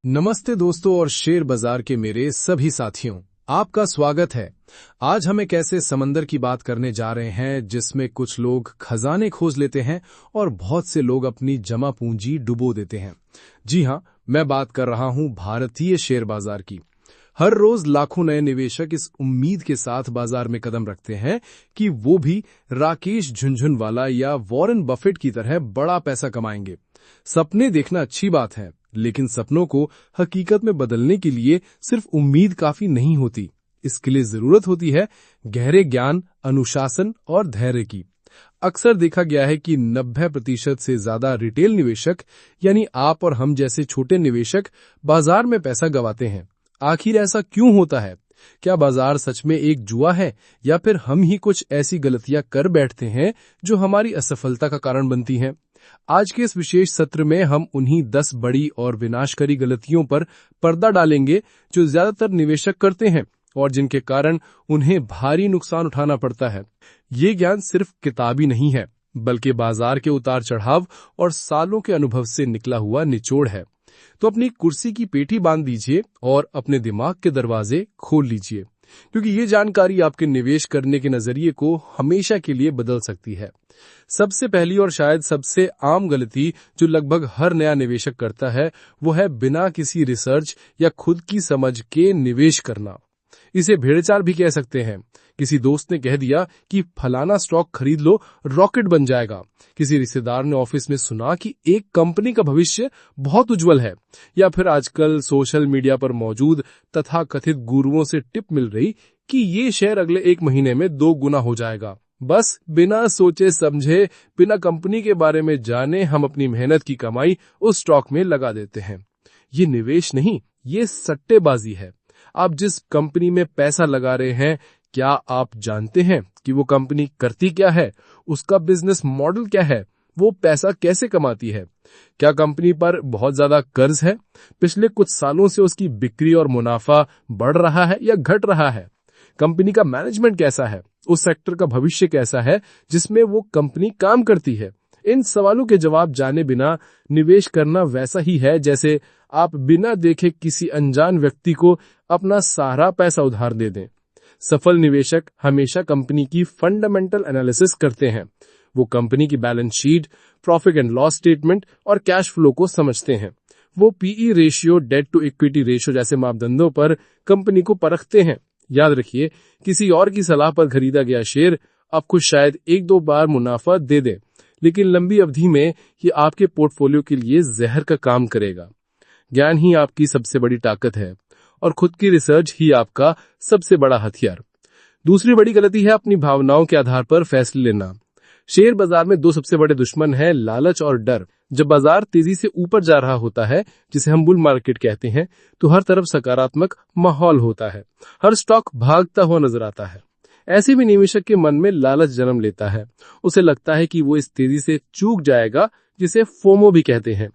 नमस्ते दोस्तों और शेयर बाजार के मेरे सभी साथियों, आपका स्वागत है। आज हम एक ऐसे समंदर की बात करने जा रहे हैं जिसमें कुछ लोग खजाने खोज लेते हैं और बहुत से लोग अपनी जमा पूंजी डुबो देते हैं। जी हां, मैं बात कर रहा हूं भारतीय शेयर बाजार की। हर रोज लाखों नए निवेशक इस उम्मीद के साथ बाजार में कदम रखते हैं कि वो भी राकेश झुनझुनवाला या वॉरेन बफेट की तरह बड़ा पैसा कमाएंगे। सपने देखना अच्छी बात है, लेकिन सपनों को हकीकत में बदलने के लिए सिर्फ उम्मीद काफी नहीं होती। इसके लिए जरूरत होती है गहरे ज्ञान, अनुशासन और धैर्य की। अक्सर देखा गया है कि 90% से ज्यादा रिटेल निवेशक यानी आप और हम जैसे छोटे निवेशक बाजार में पैसा गंवाते हैं। आखिर ऐसा क्यों होता है? क्या बाजार सच में एक जुआ है या फिर हम ही कुछ ऐसी गलतियां कर बैठते हैं जो हमारी असफलता का कारण बनती हैं? आज के इस विशेष सत्र में हम उन्हीं 10 बड़ी और विनाशकारी गलतियों पर पर्दा डालेंगे जो ज्यादातर निवेशक करते हैं और जिनके कारण उन्हें भारी नुकसान उठाना पड़ता है। ये ज्ञान सिर्फ किताबी नहीं है, बल्कि बाजार के उतार चढ़ाव और सालों के अनुभव से निकला हुआ निचोड़ है। तो अपनी कुर्सी की पेटी बांध दीजिए और अपने दिमाग के दरवाजे खोल लीजिए, क्योंकि ये जानकारी आपके निवेश करने के नजरिए को हमेशा के लिए बदल सकती है। सबसे पहली और शायद सबसे आम गलती जो लगभग हर नया निवेशक करता है, वो है बिना किसी रिसर्च या खुद की समझ के निवेश करना। इसे भेड़चाल भी कह सकते हैं। किसी दोस्त ने कह दिया कि फलाना स्टॉक खरीद लो, रॉकेट बन जाएगा। किसी रिश्तेदार ने ऑफिस में सुना कि एक कंपनी का भविष्य बहुत उज्जवल है, या फिर आजकल सोशल मीडिया पर मौजूद तथाकथित गुरुओं से टिप मिल रही कि ये शेयर अगले 1 महीने में 2 गुना हो जाएगा। बस बिना सोचे समझे, बिना कंपनी के बारे में जाने हम अपनी मेहनत की कमाई उस स्टॉक में लगा देते हैं। ये निवेश नहीं, ये सट्टेबाजी है। आप जिस कंपनी में पैसा लगा रहे हैं, क्या आप जानते हैं कि वो कंपनी करती क्या है? उसका बिजनेस मॉडल क्या है? वो पैसा कैसे कमाती है? क्या कंपनी पर बहुत ज्यादा कर्ज है? पिछले कुछ सालों से उसकी बिक्री और मुनाफा बढ़ रहा है या घट रहा है? कंपनी का मैनेजमेंट कैसा है? उस सेक्टर का भविष्य कैसा है जिसमें वो कंपनी काम करती है? इन सवालों के जवाब जाने बिना निवेश करना वैसा ही है जैसे आप बिना देखे किसी अनजान व्यक्ति को अपना सारा पैसा उधार दे दें। सफल निवेशक हमेशा कंपनी की फंडामेंटल एनालिसिस करते हैं। वो कंपनी की balance sheet, profit and loss statement और कैश फ्लो को समझते हैं। वो PE ratio, debt to equity ratio जैसे मापदंडों पर कंपनी को परखते हैं। याद रखिए, किसी और की सलाह पर खरीदा गया शेयर आपको शायद 1-2 बार मुनाफा दे दे, लेकिन लंबी अवधि में ये आपके पोर्टफोलियो के लिए जहर का काम करेगा। ज्ञान ही आपकी सबसे बड़ी ताकत है और खुद की रिसर्च ही आपका सबसे बड़ा हथियार। दूसरी बड़ी गलती है अपनी भावनाओं के आधार पर फैसले लेना। शेयर बाजार में 2 सबसे बड़े दुश्मन हैं, लालच और डर। जब बाजार तेजी से ऊपर जा रहा होता है, जिसे हम बुल मार्केट कहते हैं, तो हर तरफ सकारात्मक माहौल होता है। हर स्टॉक भागता हुआ नजर आता है। ऐसे भी निवेशक के मन में लालच जन्म लेता है। उसे लगता है कि वो इस तेजी से चूक जाएगा, जिसे फोमो भी कहते हैं।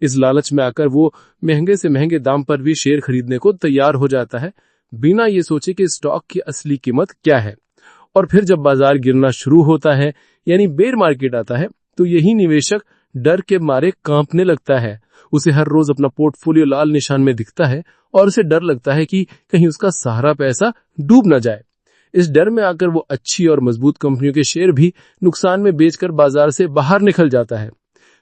इस लालच में आकर वो महंगे से महंगे दाम पर भी शेयर खरीदने को तैयार हो जाता है, बिना ये सोचे कि स्टॉक की असली कीमत क्या है। और फिर जब बाजार गिरना शुरू होता है, यानी बेर मार्केट आता है, तो यही निवेशक डर के मारे कांपने लगता है। उसे हर रोज अपना पोर्टफोलियो लाल निशान में दिखता है और उसे डर लगता है कि कहीं उसका सारा पैसा डूब न जाए। इस डर में आकर वो अच्छी और मजबूत कंपनियों के शेयर भी नुकसान में बेचकर बाजार से बाहर निकल जाता है।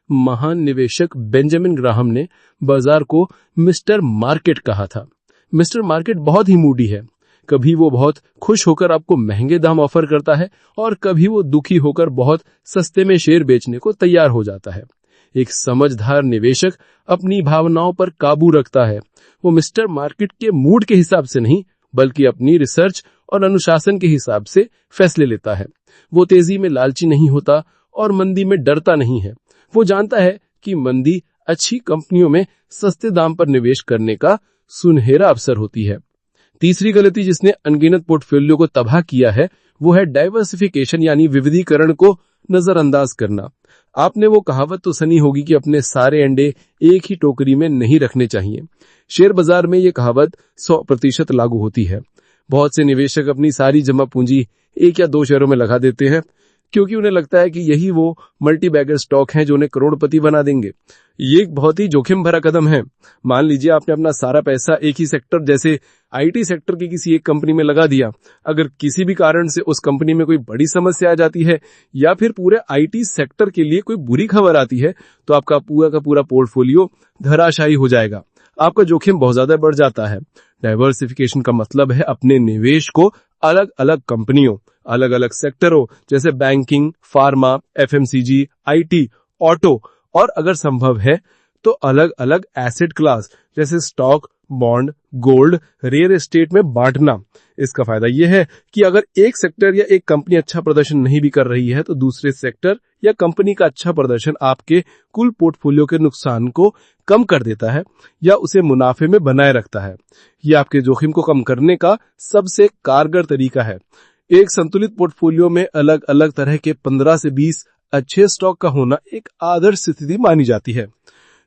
महान निवेशक बेंजामिन ग्राहम ने बाजार को मिस्टर मार्केट कहा था। मिस्टर मार्केट बहुत ही मूडी है। कभी वो बहुत खुश होकर आपको महंगे दाम ऑफर करता है और कभी वो दुखी होकर बहुत सस्ते में शेयर बेचने को तैयार हो जाता है। एक समझदार निवेशक अपनी भावनाओं पर काबू रखता है। वो मिस्टर मार्केट के मूड के हिसाब से नहीं, बल्कि अपनी रिसर्च और अनुशासन के हिसाब से फैसले लेता है। वो तेजी में लालची नहीं होता और मंदी में डरता नहीं है। वो जानता है कि मंदी अच्छी कंपनियों में सस्ते दाम पर निवेश करने का सुनहरा अवसर होती है। तीसरी गलती जिसने अनगिनत पोर्टफोलियो को तबाह किया है, वो है डाइवर्सिफिकेशन यानी विविधीकरण को नजरअंदाज करना। आपने वो कहावत तो सुनी होगी कि अपने सारे अंडे एक ही टोकरी में नहीं रखने चाहिए। शेयर बाजार में ये कहावत 100% लागू होती है। बहुत से निवेशक अपनी सारी जमा पूंजी 1 या 2 शेयरों में लगा देते हैं। क्योंकि उन्हें लगता है कि यही वो मल्टी बैगर स्टॉक हैं जो उन्हें करोड़पति बना देंगे। ये एक बहुत ही जोखिम भरा कदम है। मान लीजिए आपने अपना सारा पैसा एक ही सेक्टर जैसे आईटी सेक्टर की किसी एक कंपनी में लगा दिया। अगर किसी भी कारण से उस कंपनी में कोई बड़ी समस्या आ जाती है या फिर पूरे आईटी सेक्टर के लिए कोई बुरी खबर आती है तो आपका पूरा का पूरा पोर्टफोलियो धराशायी हो जाएगा। आपका जोखिम बहुत ज्यादा बढ़ जाता है। डाइवर्सिफिकेशन का मतलब है अपने निवेश को अलग अलग कंपनियों, अलग अलग सेक्टरों जैसे banking, pharma, FMCG, IT, auto और अगर संभव है तो अलग अलग एसेट क्लास जैसे stock, bond, gold, real estate में बांटना। इसका फायदा यह है कि अगर एक सेक्टर या एक कंपनी अच्छा प्रदर्शन नहीं भी कर रही है तो दूसरे सेक्टर या कंपनी का अच्छा प्रदर्शन आपके कुल पोर्टफोलियो के नुकसान को कम कर देता है या उसे मुनाफे में बनाए रखता है। यह आपके जोखिम को कम करने का सबसे कारगर तरीका है। एक संतुलित पोर्टफोलियो में अलग अलग तरह के 15 से 20 अच्छे स्टॉक का होना एक आदर्श स्थिति मानी जाती है।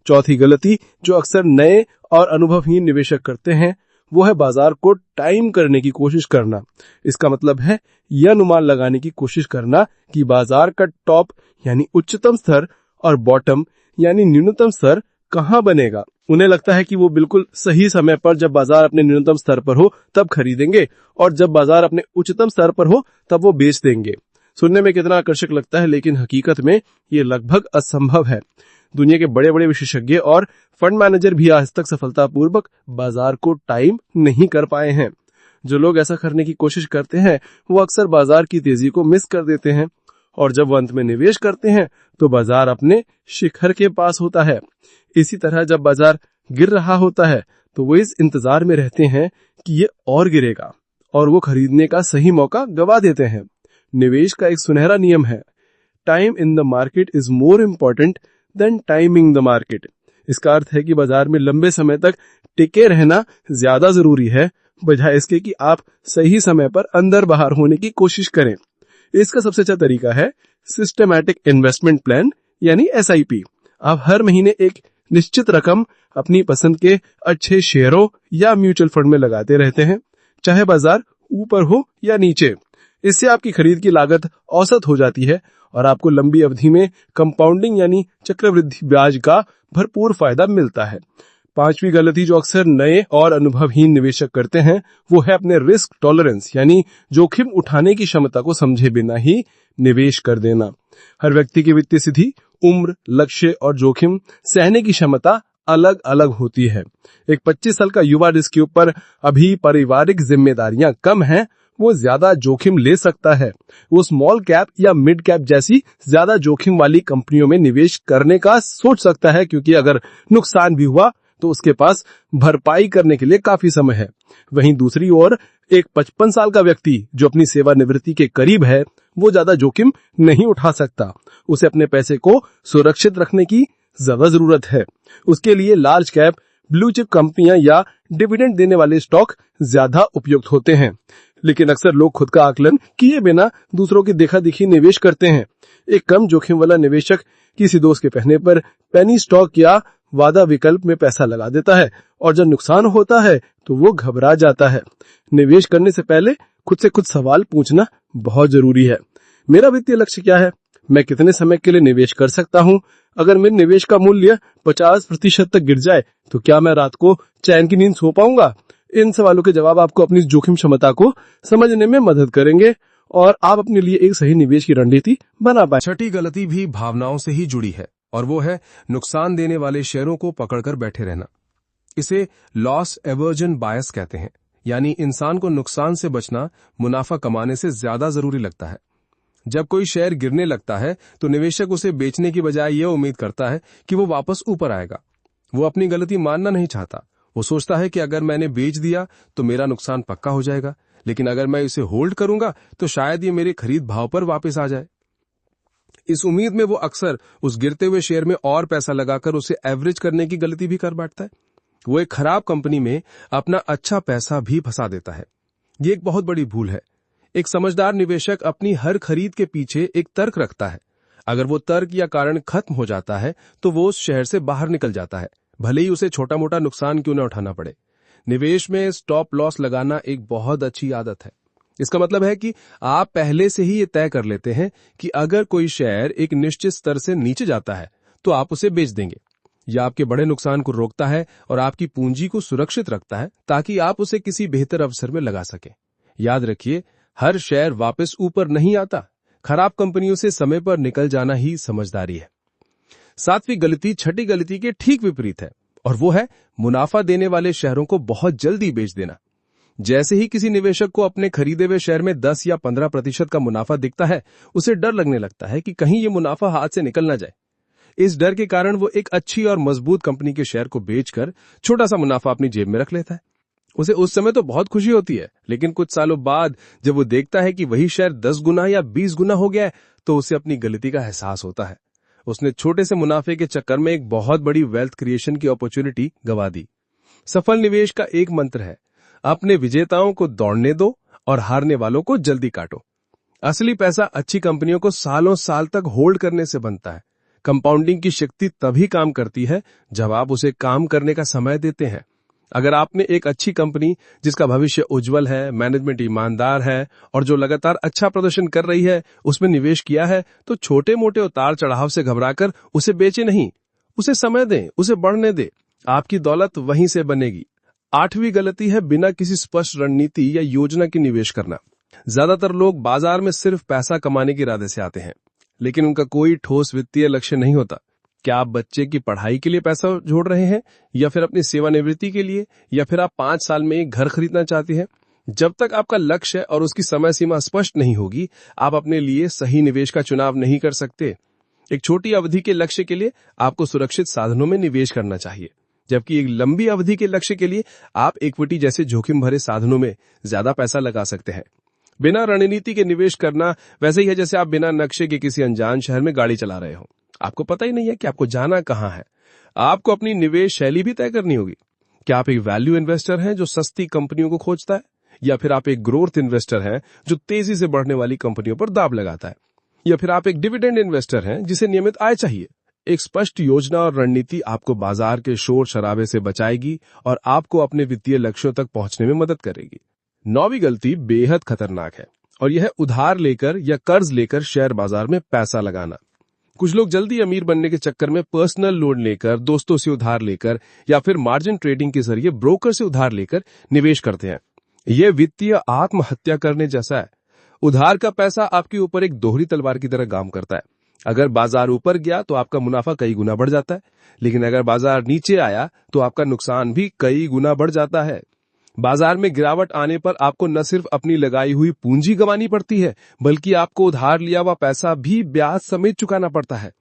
चौथी गलती जो अक्सर नए और अनुभवहीन निवेशक करते हैं वो है बाजार को टाइम करने की कोशिश करना। इसका मतलब है यह अनुमान लगाने की कोशिश करना कि बाजार का टॉप यानी उच्चतम स्तर और बॉटम यानी न्यूनतम स्तर कहां बनेगा। उन्हें लगता है कि वो बिल्कुल सही समय पर जब बाजार अपने न्यूनतम स्तर पर हो तब खरीदेंगे और जब बाजार अपने उच्चतम स्तर पर हो तब वो बेच देंगे। सुनने में कितना आकर्षक लगता है लेकिन हकीकत में ये लगभग असंभव है। दुनिया के बड़े बड़े विशेषज्ञ और फंड मैनेजर भी आज तक सफलतापूर्वक बाजार को टाइम नहीं कर पाए हैं। जो लोग ऐसा करने की कोशिश करते हैं वो अक्सर बाजार की तेजी को मिस कर देते हैं और जब वो अंत में निवेश करते हैं तो बाजार अपने शिखर के पास होता है। इसी तरह जब बाजार गिर रहा होता है तो वो इस इंतजार में रहते हैं कि ये और गिरेगा और वो खरीदने का सही मौका गवा देते हैं। निवेश का एक सुनहरा नियम है, time in the market is more important then timing the market. इसका अर्थ है कि बाजार में लंबे समय तक टिके रहना ज्यादा जरूरी है बजाय इसके कि आप सही समय पर अंदर बाहर होने की कोशिश करें। इसका सबसे अच्छा तरीका है सिस्टमैटिक इन्वेस्टमेंट प्लान यानी SIP। आप हर महीने एक निश्चित रकम अपनी पसंद के अच्छे शेयरों या म्यूचुअल फंड में लगाते रहते हैं, चाहे बाजार ऊपर हो या नीचे। इससे आपकी खरीद की लागत औसत हो जाती है और आपको लंबी अवधि में कंपाउंडिंग यानी चक्रवृद्धि ब्याज का भरपूर फायदा मिलता है। पांचवी गलती जो अक्सर नए और अनुभवहीन निवेशक करते हैं वो है अपने रिस्क टॉलरेंस यानी जोखिम उठाने की क्षमता को समझे बिना ही निवेश कर देना। हर व्यक्ति की वित्तीय स्थिति, उम्र, लक्ष्य और जोखिम सहने की क्षमता अलग अलग होती है। एक 25 साल का युवा जिसके ऊपर अभी पारिवारिक जिम्मेदारियां कम हैं वो ज्यादा जोखिम ले सकता है। वो स्मॉल कैप या मिड कैप जैसी ज्यादा जोखिम वाली कंपनियों में निवेश करने का सोच सकता है क्योंकि अगर नुकसान भी हुआ तो उसके पास भरपाई करने के लिए काफी समय है। वहीं दूसरी ओर एक 55 साल का व्यक्ति जो अपनी सेवानिवृत्ति के करीब है वो ज्यादा जोखिम नहीं उठा सकता। उसे अपने पैसे को सुरक्षित रखने की ज्यादा जरूरत है। उसके लिए लार्ज कैप, ब्लू चिप कंपनियां या डिविडेंड देने वाले स्टॉक ज्यादा उपयुक्त होते हैं। लेकिन अक्सर लोग खुद का आकलन किए बिना दूसरों की देखा देखी निवेश करते हैं। एक कम जोखिम वाला निवेशक किसी दोस्त के कहने पर पेनी स्टॉक या वादा विकल्प में पैसा लगा देता है और जब नुकसान होता है तो वो घबरा जाता है। निवेश करने से पहले खुद से कुछ सवाल पूछना बहुत जरूरी है। मेरा वित्तीय लक्ष्य क्या है? मैं कितने समय के लिए निवेश कर सकता हूँ? अगर मेरे निवेश का मूल्य 50% तक गिर जाए तो क्या मैं रात को चैन की नींद सो पाऊंगा? इन सवालों के जवाब आपको अपनी जोखिम क्षमता को समझने में मदद करेंगे और आप अपने लिए एक सही निवेश की रणनीति बना पाए। छठी गलती भी भावनाओं से ही जुड़ी है और वो है नुकसान देने वाले शेयरों को पकड़कर बैठे रहना। इसे लॉस एवर्जन बायस कहते हैं, यानी इंसान को नुकसान से बचना मुनाफा कमाने से ज्यादा जरूरी लगता है। जब कोई शेयर गिरने लगता है तो निवेशक उसे बेचने की बजाय यह उम्मीद करता है कि वो वापस ऊपर आएगा। वो अपनी गलती मानना नहीं चाहता। वो सोचता है कि अगर मैंने बेच दिया तो मेरा नुकसान पक्का हो जाएगा, लेकिन अगर मैं इसे होल्ड करूंगा तो शायद ये मेरे खरीद भाव पर वापस आ जाए। इस उम्मीद में वो अक्सर उस गिरते हुए शेयर में और पैसा लगाकर उसे एवरेज करने की गलती भी कर बैठता है। वो एक खराब कंपनी में अपना अच्छा पैसा भी फंसा देता है। ये एक बहुत बड़ी भूल है। एक समझदार निवेशक अपनी हर खरीद के पीछे एक तर्क रखता है। अगर वो तर्क या कारण खत्म हो जाता है तो वो उस शहर से बाहर निकल जाता है, भले ही उसे छोटा मोटा नुकसान क्यों न उठाना पड़े। निवेश में स्टॉप लॉस लगाना एक बहुत अच्छी आदत है। इसका मतलब है कि आप पहले से ही ये तय कर लेते हैं कि अगर कोई शेयर एक निश्चित स्तर से नीचे जाता है तो आप उसे बेच देंगे। यह आपके बड़े नुकसान को रोकता है और आपकी पूंजी को सुरक्षित रखता है ताकि आप उसे किसी बेहतर अवसर में लगा सकें। याद रखिए, हर शेयर वापस ऊपर नहीं आता। खराब कंपनियों से समय पर निकल जाना ही समझदारी है। सातवीं गलती छठी गलती के ठीक विपरीत है और वो है मुनाफा देने वाले शेयरों को बहुत जल्दी बेच देना। जैसे ही किसी निवेशक को अपने खरीदे हुए शेयर में 10 या 15% का मुनाफा दिखता है, उसे डर लगने लगता है कि कहीं ये मुनाफा हाथ से निकल ना जाए। इस डर के कारण वो एक अच्छी और मजबूत कंपनी के शेयर को बेचकर छोटा सा मुनाफा अपनी जेब में रख लेता है। उसे उस समय तो बहुत खुशी होती है, लेकिन कुछ सालों बाद जब वो देखता है कि वही शेयर 10 गुना या 20 गुना हो गया है, तो उसे अपनी गलती का एहसास होता है। उसने छोटे से मुनाफे के चक्कर में एक बहुत बड़ी वेल्थ क्रिएशन की अपॉर्चुनिटी गंवा दी। सफल निवेश का एक मंत्र है, अपने विजेताओं को दौड़ने दो और हारने वालों को जल्दी काटो। असली पैसा अच्छी कंपनियों को सालों साल तक होल्ड करने से बनता है। कंपाउंडिंग की शक्ति तभी काम करती है जब आप उसे काम करने का समय देते हैं। अगर आपने एक अच्छी कंपनी जिसका भविष्य उज्जवल है, मैनेजमेंट ईमानदार है और जो लगातार अच्छा प्रदर्शन कर रही है, उसमें निवेश किया है, तो छोटे मोटे उतार चढ़ाव से घबराकर उसे बेचे नहीं, उसे समय दें, उसे बढ़ने दें। आपकी दौलत वहीं से बनेगी। आठवीं गलती है बिना किसी स्पष्ट रणनीति या योजना के निवेश करना। ज्यादातर लोग बाजार में सिर्फ पैसा कमाने के इरादे से आते हैं, लेकिन उनका कोई ठोस वित्तीय लक्ष्य नहीं होता। क्या आप बच्चे की पढ़ाई के लिए पैसा जोड़ रहे हैं, या फिर अपनी सेवानिवृत्ति के लिए, या फिर आप 5 साल में एक घर खरीदना चाहते हैं? जब तक आपका लक्ष्य और उसकी समय सीमा स्पष्ट नहीं होगी, आप अपने लिए सही निवेश का चुनाव नहीं कर सकते। एक छोटी अवधि के लक्ष्य के लिए आपको सुरक्षित साधनों में निवेश करना चाहिए, जबकि एक लंबी अवधि के लक्ष्य के लिए आप इक्विटी जैसे जोखिम भरे साधनों में ज्यादा पैसा लगा सकते हैं। बिना रणनीति के निवेश करना वैसे ही है जैसे आप बिना नक्शे के किसी अनजान शहर में गाड़ी चला रहे हो। आपको पता ही नहीं है कि आपको जाना कहां है। आपको अपनी निवेश शैली भी तय करनी होगी। क्या आप एक वैल्यू इन्वेस्टर हैं जो सस्ती कंपनियों को खोजता है, या फिर आप एक ग्रोथ इन्वेस्टर हैं जो तेजी से बढ़ने वाली कंपनियों पर दांव लगाता है, या फिर आप एक डिविडेंड इन्वेस्टर हैं जिसे नियमित आय चाहिए? एक स्पष्ट योजना और रणनीति आपको बाजार के शोर शराबे से बचाएगी और आपको अपने वित्तीय लक्ष्यों तक पहुंचने में मदद करेगी। 9वीं गलती बेहद खतरनाक है और यह है उधार लेकर या कर्ज लेकर शेयर बाजार में पैसा लगाना। कुछ लोग जल्दी अमीर बनने के चक्कर में पर्सनल लोन लेकर, दोस्तों से उधार लेकर या फिर मार्जिन ट्रेडिंग के जरिए ब्रोकर से उधार लेकर निवेश करते हैं। यह वित्तीय आत्महत्या करने जैसा है। उधार का पैसा आपके ऊपर एक दोहरी तलवार की तरह काम करता है। अगर बाजार ऊपर गया तो आपका मुनाफा कई गुना बढ़ जाता है, लेकिन अगर बाजार नीचे आया तो आपका नुकसान भी कई गुना बढ़ जाता है। बाजार में गिरावट आने पर आपको न सिर्फ अपनी लगाई हुई पूंजी गंवानी पड़ती है, बल्कि आपको उधार लिया हुआ पैसा भी ब्याज समेत चुकाना पड़ता है।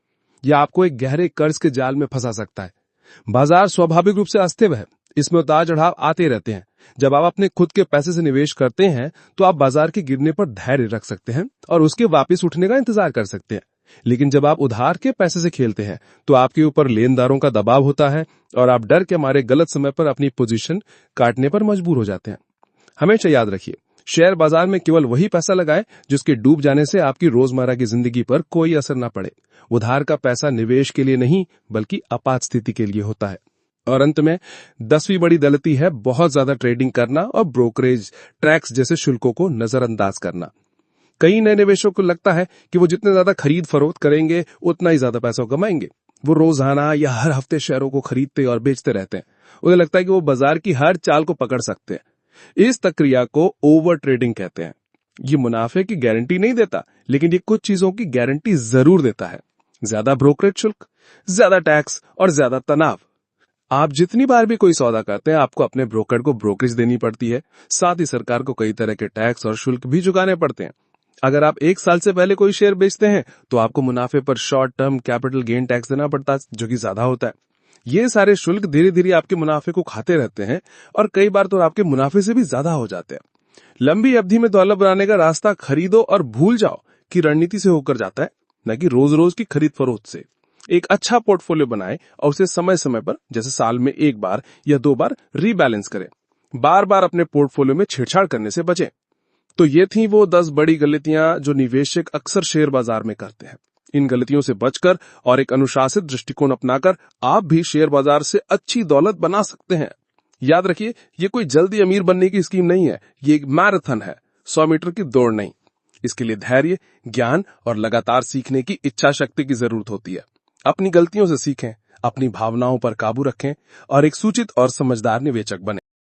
यह आपको एक गहरे कर्ज के जाल में फंसा सकता है। बाजार स्वाभाविक रूप से अस्थिर है, इसमें उतार चढ़ाव आते रहते हैं। जब आप अपने खुद के पैसे से निवेश करते हैं तो आप बाजार के गिरने पर धैर्य रख सकते हैं और उसके वापस उठने का इंतजार कर सकते हैं। लेकिन जब आप उधार के पैसे से खेलते हैं तो आपके ऊपर लेनदारों का दबाव होता है और आप डर के मारे गलत समय पर अपनी पोजीशन काटने पर मजबूर हो जाते हैं। हमेशा याद रखिए, शेयर बाजार में केवल वही पैसा लगाएं जिसके डूब जाने से आपकी रोजमर्रा की जिंदगी पर कोई असर न पड़े। उधार का पैसा निवेश के लिए नहीं, बल्कि आपात स्थिति के लिए होता है। और अंत में 10वीं बड़ी गलती है बहुत ज्यादा ट्रेडिंग करना और ब्रोकरेज टैक्स जैसे शुल्कों को नजरअंदाज करना। कई नए निवेशकों को लगता है कि वो जितने ज्यादा खरीद फरोख्त करेंगे उतना ही ज्यादा पैसा कमाएंगे। वो रोजाना या हर हफ्ते शेयरों को खरीदते और बेचते रहते हैं। उन्हें लगता है कि वो बाजार की हर चाल को पकड़ सकते हैं। इस प्रक्रिया को ओवर ट्रेडिंग कहते हैं। ये मुनाफे की गारंटी नहीं देता, लेकिन ये कुछ चीजों की गारंटी जरूर देता है। ज्यादा ब्रोकरेज शुल्क, ज्यादा टैक्स और ज्यादा तनाव। आप जितनी बार भी कोई सौदा करते हैं, आपको अपने ब्रोकर को ब्रोकरेज देनी पड़ती है। साथ ही सरकार को कई तरह के टैक्स और शुल्क भी चुकाने पड़ते हैं। अगर आप 1 साल से पहले कोई शेयर बेचते हैं तो आपको मुनाफे पर short term capital gain tax देना पड़ता है, जो कि ज्यादा होता है। ये सारे शुल्क धीरे धीरे आपके मुनाफे को खाते रहते हैं और कई बार तो आपके मुनाफे से भी ज्यादा हो जाते हैं। लंबी अवधि में दौलत बनाने का रास्ता खरीदो और भूल जाओ कि रणनीति से होकर जाता है, न कि रोज रोज की खरीद फरोख्त से। एक अच्छा पोर्टफोलियो बनाएं और उसे समय समय पर, जैसे साल में 1 बार या 2 बार रीबैलेंस करें। बार बार अपने पोर्टफोलियो में छेड़छाड़ करने से बचें। तो ये थी वो 10 बड़ी गलतियां जो निवेशक अक्सर शेयर बाजार में करते हैं। इन गलतियों से बचकर और एक अनुशासित दृष्टिकोण अपनाकर आप भी शेयर बाजार से अच्छी दौलत बना सकते हैं। याद रखिए, ये कोई जल्दी अमीर बनने की स्कीम नहीं है, ये एक मैराथन है। 100 मीटर की दौड़ नहीं। इसके लिए धैर्य, ज्ञान और लगातार सीखने की इच्छा शक्ति की जरूरत होती है। अपनी गलतियों से सीखें, अपनी भावनाओं पर काबू रखें और एक सूचित और समझदार निवेशक बनें।